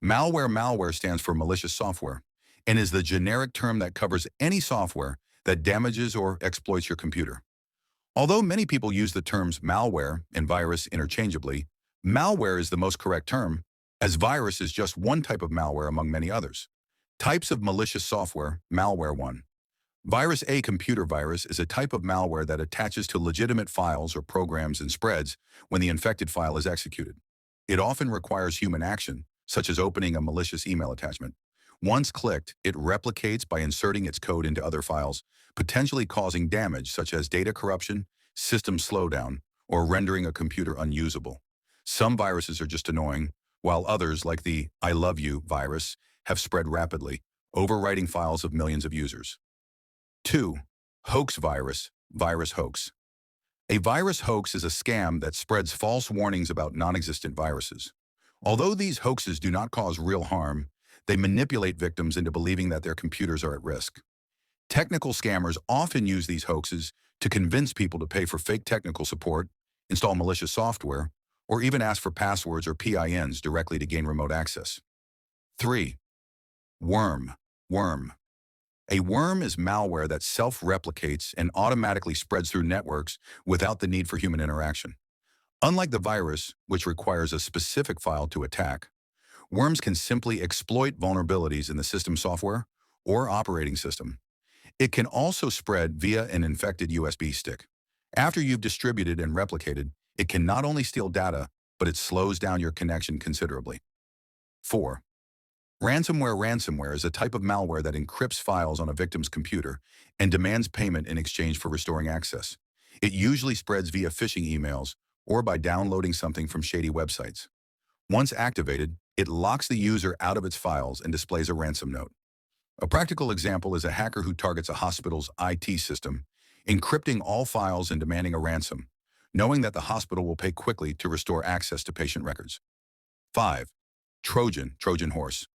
Malware stands for malicious software and is the generic term that covers any software that damages or exploits your computer. Although many people use the terms malware and virus interchangeably, malware is the most correct term, as virus is just one type of malware among many others. Types of malicious software. Malware 1. Virus A. Computer virus is a type of malware that attaches to legitimate files or programs and spreads when the infected file is executed. It often requires human action, such as opening a malicious email attachment. Once clicked, it replicates by inserting its code into other files, potentially causing damage such as data corruption, system slowdown, or rendering a computer unusable. Some viruses are just annoying, while others, like the I love you virus, have spread rapidly, overwriting files of millions of users. 2. Hoax virus, virus hoax. A virus hoax is a scam that spreads false warnings about non-existent viruses. Although these hoaxes do not cause real harm, they manipulate victims into believing that their computers are at risk. Technical scammers often use these hoaxes to convince people to pay for fake technical support, install malicious software, or even ask for passwords or PINs directly to gain remote access. 3. Worm. A worm is malware that self-replicates and automatically spreads through networks without the need for human interaction. Unlike the virus, which requires a specific file to attack, worms can simply exploit vulnerabilities in the system software or operating system. It can also spread via an infected USB stick. After you've distributed and replicated, it can not only steal data, but it slows down your connection considerably. 4. Ransomware is a type of malware that encrypts files on a victim's computer and demands payment in exchange for restoring access. It usually spreads via phishing emails or by downloading something from shady websites. Once activated, it locks the user out of its files and displays a ransom note. A practical example is a hacker who targets a hospital's IT system, encrypting all files and demanding a ransom, knowing that the hospital will pay quickly to restore access to patient records. 5. Trojan horse.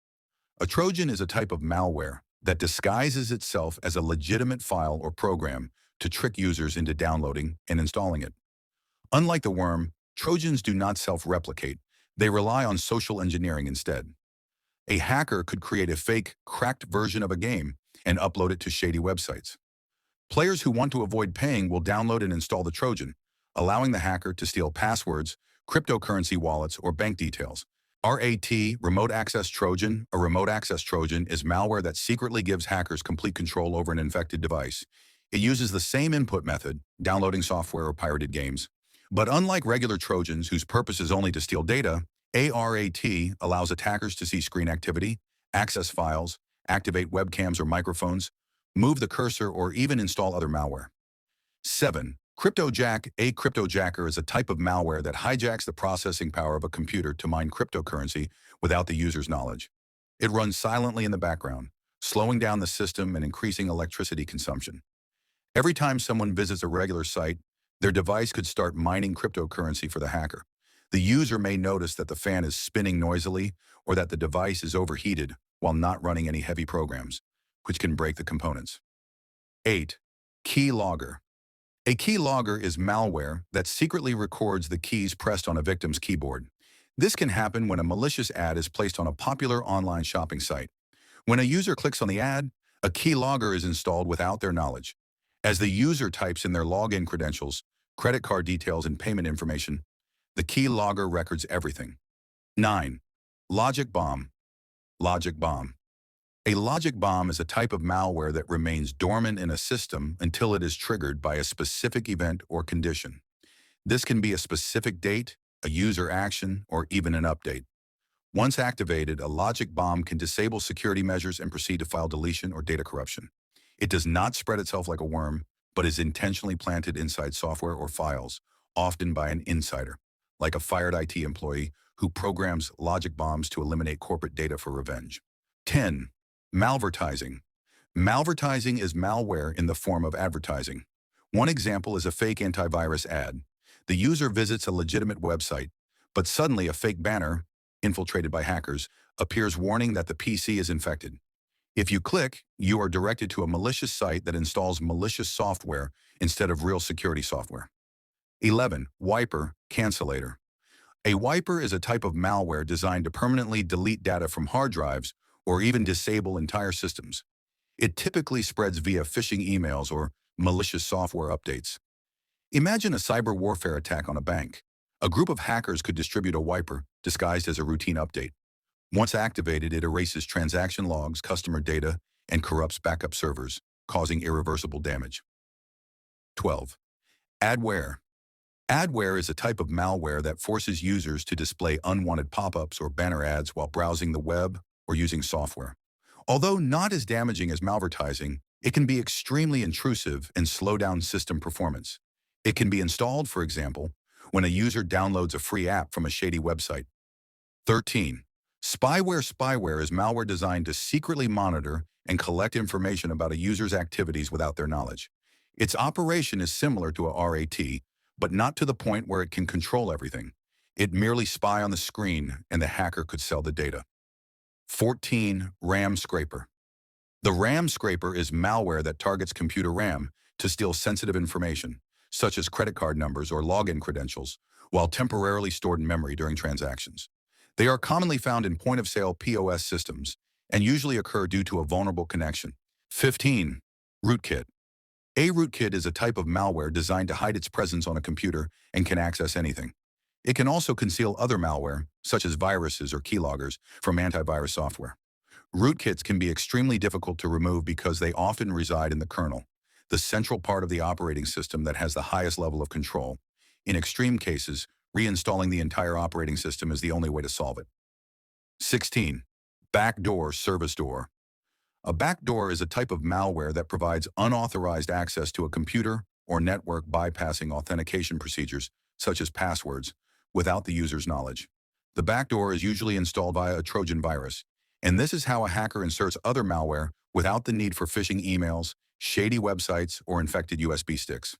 A Trojan is a type of malware that disguises itself as a legitimate file or program to trick users into downloading and installing it. Unlike the worm, Trojans do not self-replicate. They rely on social engineering instead. A hacker could create a fake, cracked version of a game and upload it to shady websites. Players who want to avoid paying will download and install the Trojan, allowing the hacker to steal passwords, cryptocurrency wallets, or bank details. Remote Access Trojan. A remote access Trojan is malware that secretly gives hackers complete control over an infected device. It uses the same input method, downloading software or pirated games. But unlike regular Trojans, whose purpose is only to steal data, ARAT allows attackers to see screen activity, access files, activate webcams or microphones, move the cursor, or even install other malware. 7. Cryptojack. A cryptojacker is a type of malware that hijacks the processing power of a computer to mine cryptocurrency without the user's knowledge. It runs silently in the background, slowing down the system and increasing electricity consumption. Every time someone visits a regular site, their device could start mining cryptocurrency for the hacker. The user may notice that the fan is spinning noisily or that the device is overheated while not running any heavy programs, which can break the components. 8. Keylogger. A keylogger is malware that secretly records the keys pressed on a victim's keyboard. This can happen when a malicious ad is placed on a popular online shopping site. When a user clicks on the ad, a keylogger is installed without their knowledge. As the user types in their login credentials, credit card details, and payment information, the keylogger records everything. 9. Logic bomb. A logic bomb is a type of malware that remains dormant in a system until it is triggered by a specific event or condition. This can be a specific date, a user action, or even an update. Once activated, a logic bomb can disable security measures and proceed to file deletion or data corruption. It does not spread itself like a worm, but is intentionally planted inside software or files, often by an insider, like a fired IT employee who programs logic bombs to eliminate corporate data for revenge. 10. Malvertising. Malvertising is malware in the form of advertising. One example is a fake antivirus ad. The user visits a legitimate website, but suddenly a fake banner, infiltrated by hackers, appears warning that the PC is infected. If you click, you are directed to a malicious site that installs malicious software instead of real security software. 11. Wiper, Cancellator. A wiper is a type of malware designed to permanently delete data from hard drives or even disable entire systems. It typically spreads via phishing emails or malicious software updates. Imagine a cyber warfare attack on a bank. A group of hackers could distribute a wiper disguised as a routine update. Once activated, it erases transaction logs, customer data, and corrupts backup servers, causing irreversible damage. 12. Adware. Adware is a type of malware that forces users to display unwanted pop-ups or banner ads while browsing the web or using software. Although not as damaging as malvertising, it can be extremely intrusive and slow down system performance. It can be installed, for example, when a user downloads a free app from a shady website. 13. Spyware. Spyware is malware designed to secretly monitor and collect information about a user's activities without their knowledge. Its operation is similar to a RAT, but not to the point where it can control everything. It merely spy on the screen and the hacker could sell the data. 14. RAM scraper. The RAM scraper is malware that targets computer RAM to steal sensitive information, such as credit card numbers or login credentials, while temporarily stored in memory during transactions. They are commonly found in point-of-sale POS systems and usually occur due to a vulnerable connection. 15. Rootkit. A rootkit is a type of malware designed to hide its presence on a computer and can access anything. It can also conceal other malware, such as viruses or keyloggers, from antivirus software. Rootkits can be extremely difficult to remove because they often reside in the kernel, the central part of the operating system that has the highest level of control. In extreme cases, reinstalling the entire operating system is the only way to solve it. 16. Backdoor service door. A backdoor is a type of malware that provides unauthorized access to a computer or network bypassing authentication procedures, such as passwords, without the user's knowledge. The backdoor is usually installed via a Trojan virus, and this is how a hacker inserts other malware without the need for phishing emails, shady websites, or infected USB sticks.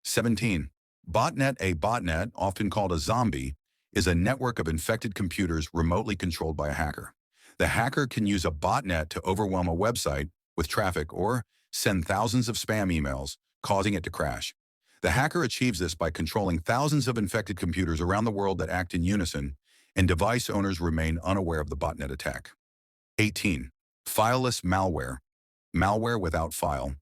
17. Botnet. A botnet, often called a zombie, is a network of infected computers remotely controlled by a hacker. The hacker can use a botnet to overwhelm a website with traffic or send thousands of spam emails, causing it to crash. The hacker achieves this by controlling thousands of infected computers around the world that act in unison, and device owners remain unaware of the botnet attack. 18. Fileless malware. Malware without file.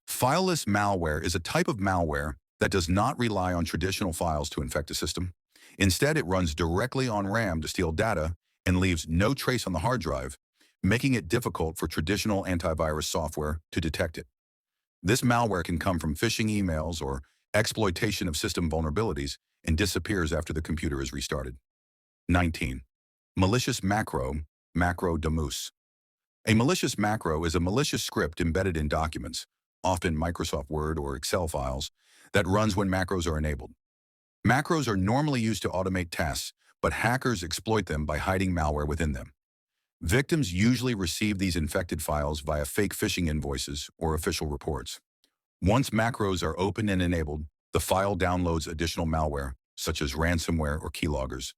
Fileless malware is a type of malware that does not rely on traditional files to infect a system. Instead, it runs directly on RAM to steal data and leaves no trace on the hard drive, making it difficult for traditional antivirus software to detect it. This malware can come from phishing emails or exploitation of system vulnerabilities and disappears after the computer is restarted. 19. Malicious macro. Macro de Mousse. A malicious macro is a malicious script embedded in documents, often Microsoft Word or Excel files, that runs when macros are enabled. Macros are normally used to automate tasks, but hackers exploit them by hiding malware within them. Victims usually receive these infected files via fake phishing invoices or official reports. Once macros are opened and enabled, the file downloads additional malware, such as ransomware or keyloggers.